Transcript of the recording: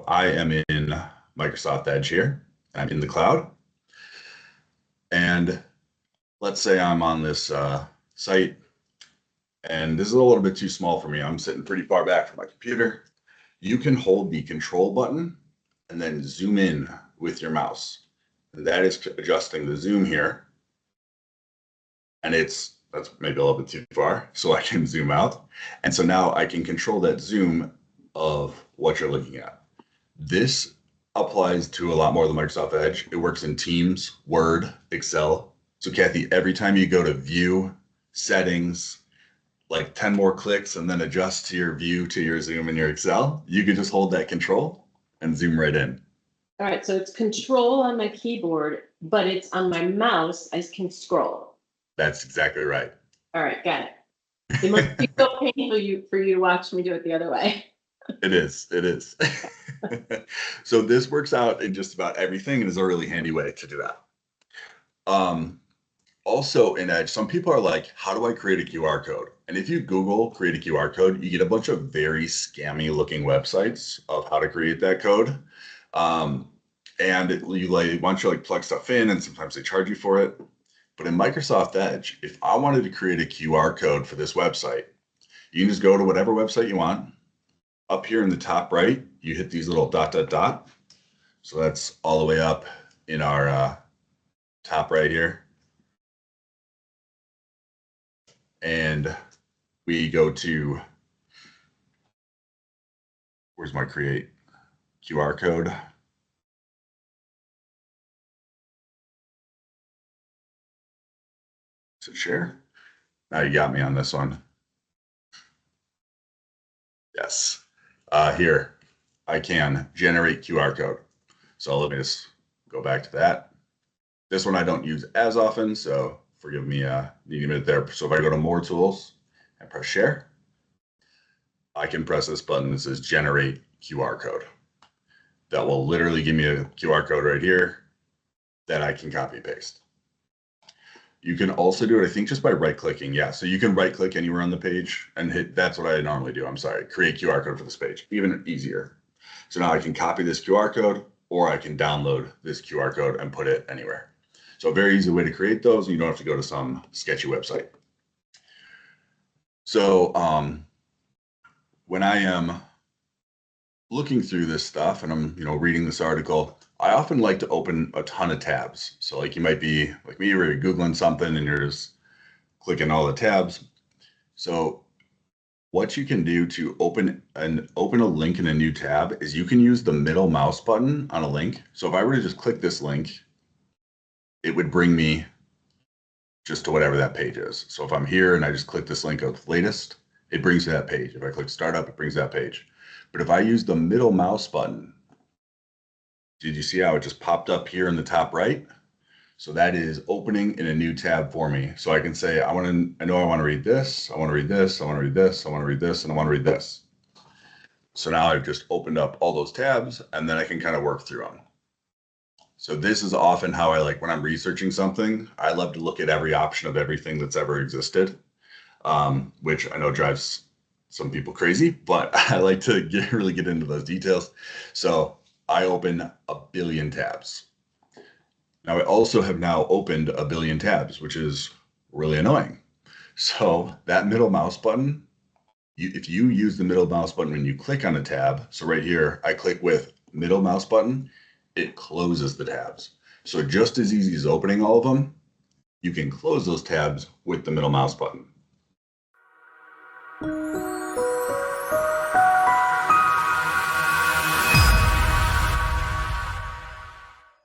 I am in Microsoft Edge here. I'm in the cloud. And let's say I'm on this site, and this is a little bit too small for me. I'm sitting pretty far back from my computer. You can hold the control button and then zoom in with your mouse. And that is adjusting the zoom here. And that's maybe a little bit too far, so I can zoom out. And so now I can control that zoom of what you're looking at. This applies to a lot more than Microsoft Edge. It works in Teams, Word, Excel. So Kathy, every time you go to View, Settings, like 10 more clicks and then adjust to your view, to your zoom in your Excel, you can just hold that control and zoom right in. All right, so it's control on my keyboard, but it's on my mouse. I can scroll. That's exactly right. All right, got it. It must be so painful for you to watch me do it the other way. It is. So this works out in just about everything and is a really handy way to do that. Also in Edge, some people are like, how do I create a QR code? And if you Google create a QR code, you get a bunch of very scammy looking websites of how to create that code. And you want you to plug stuff in, and sometimes they charge you for it. But in Microsoft Edge, if I wanted to create a QR code for this website, you can just go to whatever website you want. Up here in the top right, you hit these little ... So that's all the way up in our top right here. And we go to, where's my create QR code? Is it share? Now you got me on this one. Yes. Here, I can generate QR code. So let me just go back to that. This one I don't use as often, so forgive me needing a minute there. So if I go to more tools and press share, I can press this button that says generate QR code. That will literally give me a QR code right here that I can copy paste. You can also do it, I think, just by right-clicking. Yeah, so you can right-click anywhere on the page and hit, that's what I normally do. I'm sorry, create QR code for this page, even easier. So now I can copy this QR code, or I can download this QR code and put it anywhere. So a very easy way to create those, and you don't have to go to some sketchy website. So when I am looking through this stuff and I'm reading this article, I often like to open a ton of tabs. So like you might be like me, where you're Googling something and you're just clicking all the tabs. So what you can do to open a link in a new tab is you can use the middle mouse button on a link. So if I were to just click this link, it would bring me just to whatever that page is. So if I'm here and I just click this link of latest, it brings me that page. If I click startup, it brings that page. But if I use the middle mouse button, did you see how it just popped up here in the top right? So that is opening in a new tab for me. So I can say, I know I want to read this, I want to read this, I want to read this, I want to read this, and I want to read this. So now I've just opened up all those tabs, and then I can kind of work through them. So this is often how I like when I'm researching something. I love to look at every option of everything that's ever existed, which I know drives some people crazy, but I like to really get into those details. So I open a billion tabs. Now I also have now opened a billion tabs, which is really annoying. So that middle mouse button, if you use the middle mouse button when you click on a tab, so right here, I click with middle mouse button, it closes the tabs. So just as easy as opening all of them, you can close those tabs with the middle mouse button.